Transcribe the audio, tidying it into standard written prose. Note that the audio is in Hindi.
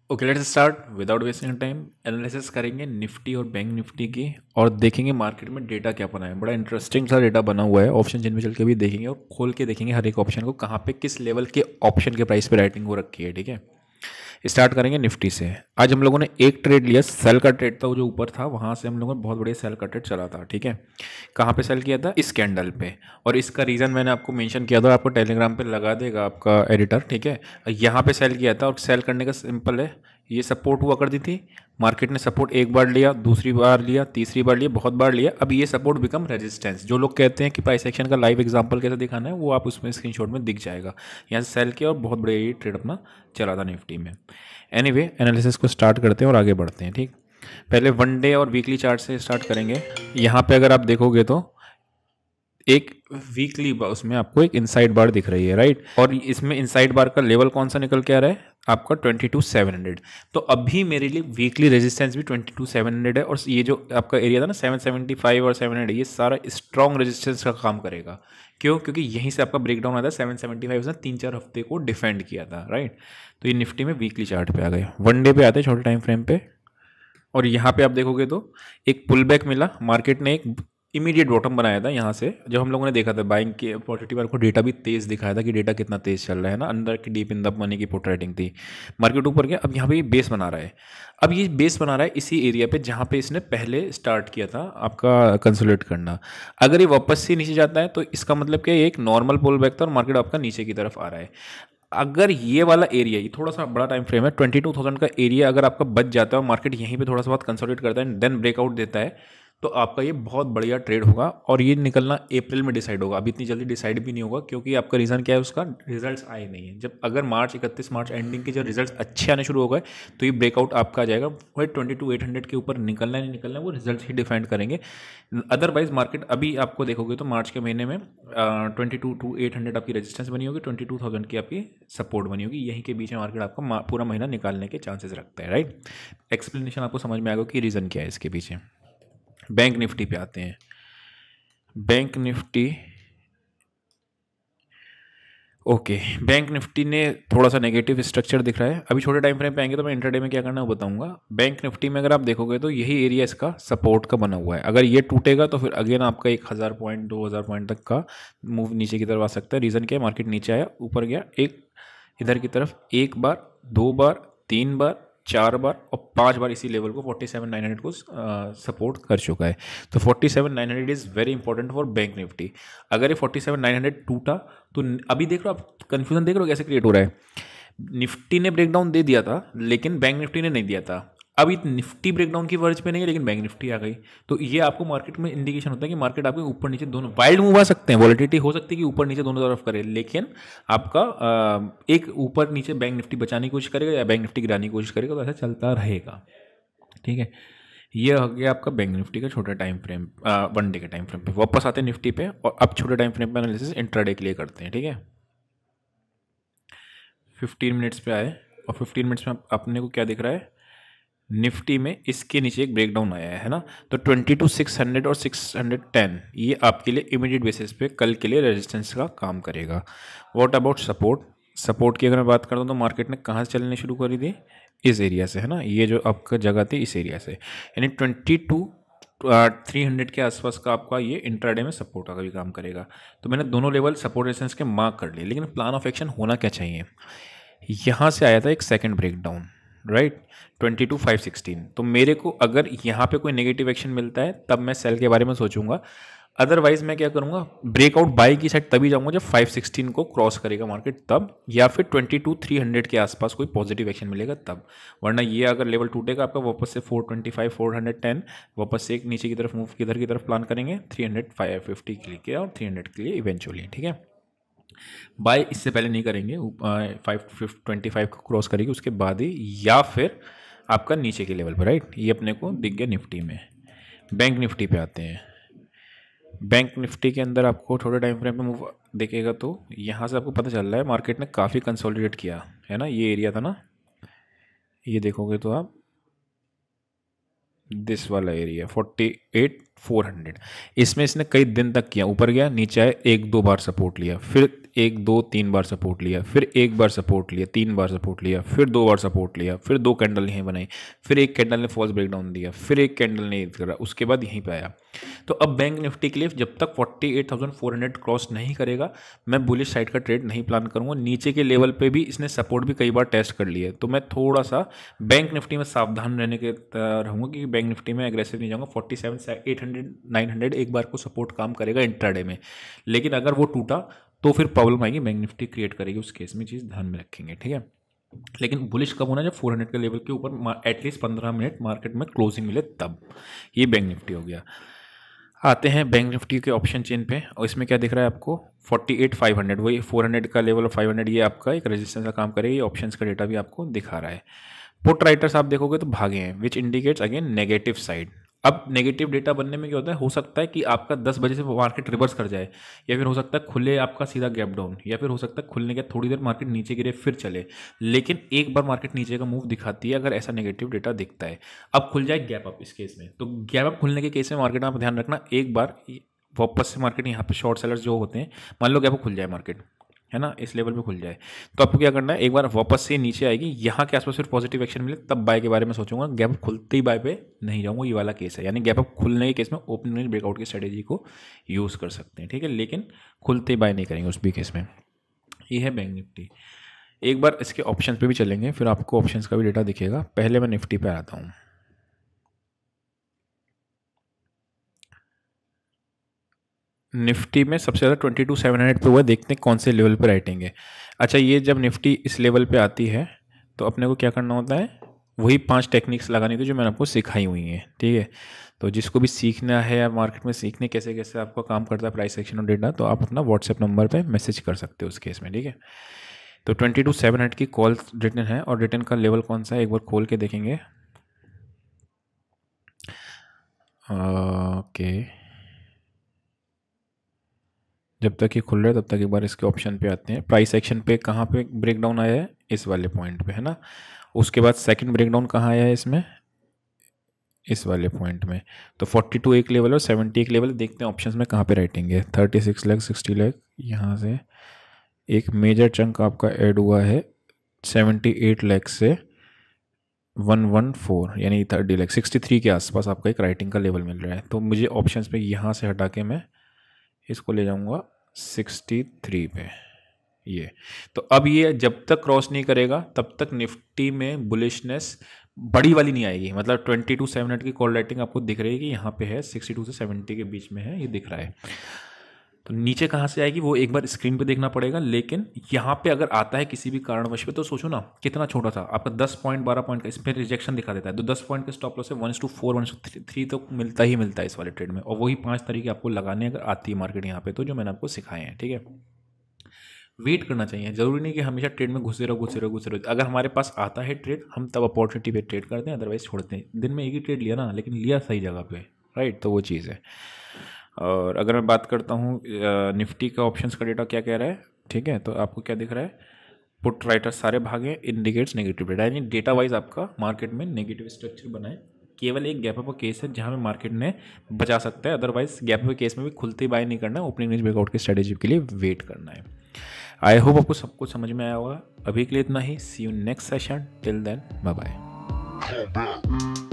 Okay, let's start without wasting time. Analysis करेंगे निफ्टी और बैंक निफ्टी की और देखेंगे मार्केट में डेटा क्या बना है। बड़ा इंटरेस्टिंग सा डेटा बना हुआ है। ऑप्शन चेन में चल के भी देखेंगे और खोल के देखेंगे हर एक ऑप्शन को कहाँ पे किस लेवल के ऑप्शन के प्राइस पे राइटिंग हो रखी है। ठीक है, स्टार्ट करेंगे निफ्टी से। आज हम लोगों ने एक ट्रेड लिया, सेल का ट्रेड था, वो जो ऊपर था वहाँ से हम लोगों ने बहुत बढ़िया सेल का ट्रेड चला था। ठीक है, कहाँ पे सेल किया था? इस कैंडल पे। और इसका रीज़न मैंने आपको मेंशन किया था, आपको टेलीग्राम पे लगा देगा आपका एडिटर। ठीक है, यहाँ पे सेल किया था और सेल करने का सिंपल है, ये सपोर्ट हुआ करती थी, मार्केट ने सपोर्ट एक बार लिया, दूसरी बार लिया, तीसरी बार लिया, बहुत बार लिया, अब ये सपोर्ट बिकम रेजिस्टेंस। जो लोग कहते हैं कि प्राइस एक्शन का लाइव एग्जांपल कैसे दिखाना है, वो आप उसमें स्क्रीनशॉट में दिख जाएगा। यहाँ से सेल किया और बहुत बढ़िया ये ट्रेड अपना चला था निफ्टी में। एनीवे, एनालिसिस को स्टार्ट करते हैं और आगे बढ़ते हैं। ठीक, पहले वन डे और वीकली चार्ट से स्टार्ट करेंगे। यहाँ पे अगर आप देखोगे तो एक वीकली उसमें आपको एक इनसाइड बार दिख रही है, राइट। और इसमें इनसाइड बार का लेवल कौन सा निकल के आ रहा है? आपका 22,700। तो अभी मेरे लिए वीकली रेजिस्टेंस भी 22,700 है, और ये जो आपका एरिया था ना 775 और 700, ये सारा स्ट्रॉन्ग रेजिस्टेंस का काम करेगा। क्यों? क्योंकि यहीं से आपका ब्रेकडाउन आता है 775। उसने 3-4 हफ्ते को डिफेंड किया था, राइट। तो ये निफ्टी में वीकली चार्ट पे आ गए। वन डे पे आते हैं छोटे टाइम फ्रेम पे, और यहाँ पे आप देखोगे तो एक पुल बैक मिला, मार्केट ने एक इमीडिएट बॉटम बनाया था यहाँ से। जब हम लोगों ने देखा था बाइंग के अपॉर्चुनिटी पर, को डेटा भी तेज़ दिखाया था कि डेटा कितना तेज़ चल रहा है ना, अंदर की डीप इन द मनी की पुट राइटिंग थी। मार्केट ऊपर गया, अब यहाँ पे ये बेस बना रहा है। अब ये बेस बना रहा है इसी एरिया पे जहाँ पे इसने पहले स्टार्ट किया था आपका कंसोलिडेट करना। अगर ये वापस से नीचे जाता है तो इसका मतलब क्या, ये एक नॉर्मल पुल बैक था और मार्केट आपका नीचे की तरफ आ रहा है। अगर ये वाला एरिया, ये थोड़ा सा बड़ा टाइम फ्रेम है, 22,000 का एरिया अगर आपका बच जाता है और मार्केट यहीं पे थोड़ा सा बहुत कंसोलिडेट करता है देन ब्रेकआउट देता है, तो आपका ये बहुत बढ़िया ट्रेड होगा। और ये निकलना अप्रैल में डिसाइड होगा, अभी इतनी जल्दी डिसाइड भी नहीं होगा, क्योंकि आपका रीज़न क्या है, उसका रिजल्ट्स आए नहीं है। जब अगर 31 मार्च एंडिंग के जब रिजल्ट्स अच्छे आने शुरू हो गए तो ये ब्रेकआउट आपका आ जाएगा। वही 22,800 के ऊपर निकलना है नहीं निकलना है, वो रिजल्ट ही डिफाइंड करेंगे। अदरवाइज मार्केट अभी आपको देखोगे तो मार्च के महीने में 22,800 आपकी रेजिस्टेंस बनी होगी, 22,000 की आपकी सपोर्ट बनी होगी। यहीं के बीच में मार्केट आपका पूरा महीना निकालने के चांसेस रखता है, राइट। एक्सप्लेनेशन आपको समझ में आएगा कि रीज़न क्या है इसके पीछे। बैंक निफ्टी पे आते हैं। Bank Nifty, okay, bank Nifty ने थोड़ा सा नेगेटिव स्ट्रक्चर दिख रहा है। अभी छोटे टाइम फ्रेम पे आएंगे तो मैं इंटरडे में क्या करना है वो बताऊंगा। बैंक निफ्टी में अगर आप देखोगे तो यही एरिया इसका सपोर्ट का बना हुआ है। अगर ये टूटेगा तो फिर अगेन आपका 1,000 पॉइंट 2,000 पॉइंट तक का मूव नीचे की तरफ आ सकता है। रीज़न क्या है? मार्केट नीचे आया, ऊपर गया, एक इधर की तरफ एक बार, दो बार, तीन बार, चार बार और पांच बार इसी लेवल को 47,900 को सपोर्ट कर चुका है। तो 47,900 is very important for bank Nifty. अगर ये 47,900 टूटा तो अभी देख लो आप, कन्फ्यूजन देख लो कैसे क्रिएट हो रहा है। निफ्टी ने ब्रेकडाउन दे दिया था लेकिन बैंक निफ्टी ने नहीं दिया था। अभी निफ्टी ब्रेकडाउन की वर्ज पे नहीं है लेकिन बैंक निफ्टी आ गई, तो ये आपको मार्केट में इंडिकेशन होता है कि मार्केट आपके ऊपर नीचे दोनों वाइल्ड मूव आ सकते हैं, वॉलेटिलिटी हो सकती है कि ऊपर नीचे दोनों तरफ करे, लेकिन आपका एक ऊपर नीचे बैंक निफ्टी बचाने की कोशिश करेगा या बैंक निफ्टी गिराने की कोशिश करेगा, तो ऐसा चलता रहेगा। ठीक है, ये हो गया आपका बैंक निफ्टी का छोटा टाइम फ्रेम, वन डे के टाइम फ्रेम पे। वापस आते हैं निफ्टी पे और अब छोटे टाइम फ्रेम पे एनालिसिस इंट्राडे के लिए करते हैं। ठीक है, 15 मिनट्स पे आए और 15 मिनट्स में अपने को क्या दिख रहा है? निफ्टी में इसके नीचे एक ब्रेकडाउन आया है ना, तो 22,600 और 610 ये आपके लिए इमीडिएट बेसिस पे कल के लिए रेजिस्टेंस का काम करेगा। What about support? सपोर्ट की अगर मैं बात करता हूँ तो मार्केट ने कहाँ से चलनी शुरू करी थी? इस एरिया से, है ना, ये जो आपका जगह थी इस एरिया से, यानी 22,300 के आसपास का आपका ये इंट्राडे में सपोर्ट का भी काम करेगा। तो मैंने दोनों लेवल सपोर्ट रेजिस्टेंस के मार्क कर लिए, लेकिन प्लान ऑफ एक्शन होना क्या चाहिए? यहाँ से आया था एक सेकंड ब्रेकडाउन, राइट, 22,516। तो मेरे को अगर यहाँ पे कोई नेगेटिव एक्शन मिलता है तब मैं सेल के बारे में सोचूंगा। अदरवाइज मैं क्या करूँगा, ब्रेकआउट बाई की साइड तभी जाऊँगा जब 516 को क्रॉस करेगा मार्केट तब, या फिर 22,300 के आसपास कोई पॉजिटिव एक्शन मिलेगा तब। वरना ये अगर लेवल टूटेगा आपका वापस से 425 410 वापस से एक नीचे की तरफ मूव किधर की तरफ प्लान करेंगे, 300 550 के लिए और 300 के लिए इवेंचुअली। ठीक है, बाय इससे पहले नहीं करेंगे, 525 को क्रॉस करेगी उसके बाद ही, या फिर आपका नीचे के लेवल पर, राइट। ये अपने को दिख गया निफ्टी में। बैंक निफ्टी पे आते हैं। बैंक निफ्टी के अंदर आपको थोड़े टाइम फ्रेम पे मूव देखेगा तो यहाँ से आपको पता चल रहा है मार्केट ने काफ़ी कंसोलिडेट किया है ना, ये एरिया था ना, ये देखोगे तो आप दिस वाला एरिया 48,400, इसमें इसने कई दिन तक किया, ऊपर गया नीचे आया, एक दो बार सपोर्ट लिया, फिर एक दो तीन बार सपोर्ट लिया, फिर एक बार सपोर्ट लिया, तीन बार सपोर्ट लिया, फिर दो बार सपोर्ट लिया, फिर दो कैंडल यहीं बनाई, फिर एक कैंडल ने फॉल्स ब्रेकडाउन दिया, फिर एक कैंडल ने करा, उसके बाद यहीं पे आया। तो अब बैंक निफ्टी के लिए जब तक 48,400 क्रॉस नहीं करेगा मैं बुलिश साइड का ट्रेड नहीं प्लान करूंगा। नीचे के लेवल पे भी इसने सपोर्ट भी कई बार टेस्ट कर लिया है, तो मैं थोड़ा सा बैंक निफ्टी में सावधान रहने के रहूँगा, क्योंकि बैंक निफ्टी में एग्रेसिव नहीं जाऊँगा। 47,800 900 एक बार को सपोर्ट काम करेगा इंट्राडे में, लेकिन अगर वो टूटा तो फिर प्रॉब्लम आएगी, बैंक निफ्टी क्रिएट करेगी, उस केस में चीज़ ध्यान में रखेंगे, ठीक है। लेकिन बुलिश कब होना, जब 400 के लेवल के ऊपर एटलीस्ट 15 मिनट मार्केट में क्लोजिंग मिले तब। ये बैंक निफ्टी हो गया। आते हैं बैंक निफ्टी के ऑप्शन चेन पे, और इसमें क्या दिख रहा है आपको 48,500, वही 400 का लेवल और 500 ये आपका एक रेजिस्टेंस का काम करेगा। ये ऑप्शंस का डेटा भी आपको दिखा रहा है। पुट राइटर्स आप देखोगे तो भागे हैं, which indicates again negative side. अब नेगेटिव डेटा बनने में क्या होता है, हो सकता है कि आपका 10 बजे से मार्केट रिवर्स कर जाए, या फिर हो सकता है खुले आपका सीधा गैप डाउन, या फिर हो सकता है खुलने के थोड़ी देर मार्केट नीचे गिरे फिर चले, लेकिन एक बार मार्केट नीचे का मूव दिखाती है अगर ऐसा नेगेटिव डेटा दिखता है। अब खुल जाए गैप अप, इस केस में तो गैप अप खुलने के केस में मार्केट आप ध्यान रखना, एक बार वापस से मार्केट यहाँ पे शॉर्ट सेलर्स जो होते हैं, मान लो गैप अप खुल जाए मार्केट, है ना, इस लेवल पे खुल जाए, तो आपको क्या करना है, एक बार वापस से नीचे आएगी, यहाँ के आसपास फिर पॉजिटिव एक्शन मिले तब बाय के बारे में सोचूंगा। गैप अप खुलते ही बाय पे नहीं जाऊंगा, ये वाला केस है। यानी गैप अप खुलने के केस में ओपनिंग ब्रेकआउट की स्ट्रेटेजी को यूज़ कर सकते हैं, ठीक है, लेकिन खुलते ही बाय नहीं करेंगे उस भी केस में। ये है बैंक निफ्टी। एक बार इसके ऑप्शन पे भी चलेंगे, फिर आपको ऑप्शन का भी डेटा दिखेगा। पहले मैं निफ्टी पे आता हूँ। निफ्टी में सबसे ज़्यादा 22,700 पे हुआ, देखते हैं कौन से लेवल पे राइटिंग है। अच्छा, ये जब निफ्टी इस लेवल पे आती है तो अपने को क्या करना होता है, वही 5 टेक्निक्स लगानी थी जो मैंने आपको सिखाई हुई हैं, ठीक है। तो जिसको भी सीखना है या मार्केट में सीखने कैसे कैसे आपका काम करता है प्राइस एक्शन और डेटा, तो आप अपना व्हाट्सएप नंबर पर मैसेज कर सकते हो उस केस में, ठीक है। तो 22,700 की कॉल रिटर्न है, और रिटर्न का लेवल कौन सा है एक बार खोल के देखेंगे। ओके, जब तक ये खुल रहा है तब तक एक बार इसके ऑप्शन पे आते हैं। प्राइस एक्शन पे कहाँ पे ब्रेकडाउन आया है, इस वाले पॉइंट पे, है ना। उसके बाद सेकंड ब्रेकडाउन कहाँ आया है इसमें, इस वाले पॉइंट में। तो 42 एक लेवल और 70 एक लेवल, देखते हैं ऑप्शंस में कहाँ पे राइटिंग है। 36 लाख 60 लाख, यहाँ से एक मेजर चंक आपका ऐड हुआ है 78 लाख से 114, यानी 30 लाख 63 के आसपास आपका एक राइटिंग का लेवल मिल रहा है। तो मुझे ऑप्शंस पे यहाँ से हटा के मैं इसको ले जाऊंगा 63 पे, ये। तो अब ये जब तक क्रॉस नहीं करेगा तब तक निफ्टी में बुलिशनेस बड़ी वाली नहीं आएगी। मतलब 22,700 की कॉल राइटिंग आपको दिख रही है कि यहाँ पे है, 62 से 70 के बीच में है, ये दिख रहा है। तो नीचे कहाँ से आएगी वो एक बार स्क्रीन पे देखना पड़ेगा, लेकिन यहाँ पे अगर आता है किसी भी कारणवश पे, तो सोचो ना कितना छोटा था आपका 10 पॉइंट 12 पॉइंट का, इस पर रिजेक्शन दिखा देता है, तो 10 पॉइंट के स्टॉप लॉस से 1:4 1:3 तो मिलता ही मिलता है इस वाले ट्रेड में। और वही 5 तरीके आपको लगाने अगर आती है मार्केट यहाँ पे, तो जो मैंने आपको सिखाए हैं, ठीक है। वेट करना चाहिए, जरूरी नहीं कि हमेशा ट्रेड में घुसे रहो। अगर हमारे पास आता है ट्रेड, हम तब अपॉर्चुनिटी पे ट्रेड करते हैं, अदरवाइज छोड़ते हैं। दिन में एक ही ट्रेड लिया ना, लेकिन लिया सही जगह पे, राइट, तो वो चीज़ है। और अगर मैं बात करता हूँ निफ्टी का ऑप्शंस का डेटा क्या कह रहा है, ठीक है, तो आपको क्या दिख रहा है, पुट राइटर सारे भागे, इंडिकेट्स नेगेटिव डेटा, यानी डेटा वाइज आपका मार्केट में नेगेटिव स्ट्रक्चर बना है। केवल एक गैप अप केस है जहाँ में मार्केट ने बचा सकता है, अदरवाइज गैप अप केस में भी खुलते बाय नहीं करना है, ओपनिंग रेंज ब्रेकआउट की स्ट्रेटेजी के लिए वेट करना है। आई होप आपको सब कुछ समझ में आया होगा। अभी के लिए इतना ही, see you next session, till then bye bye.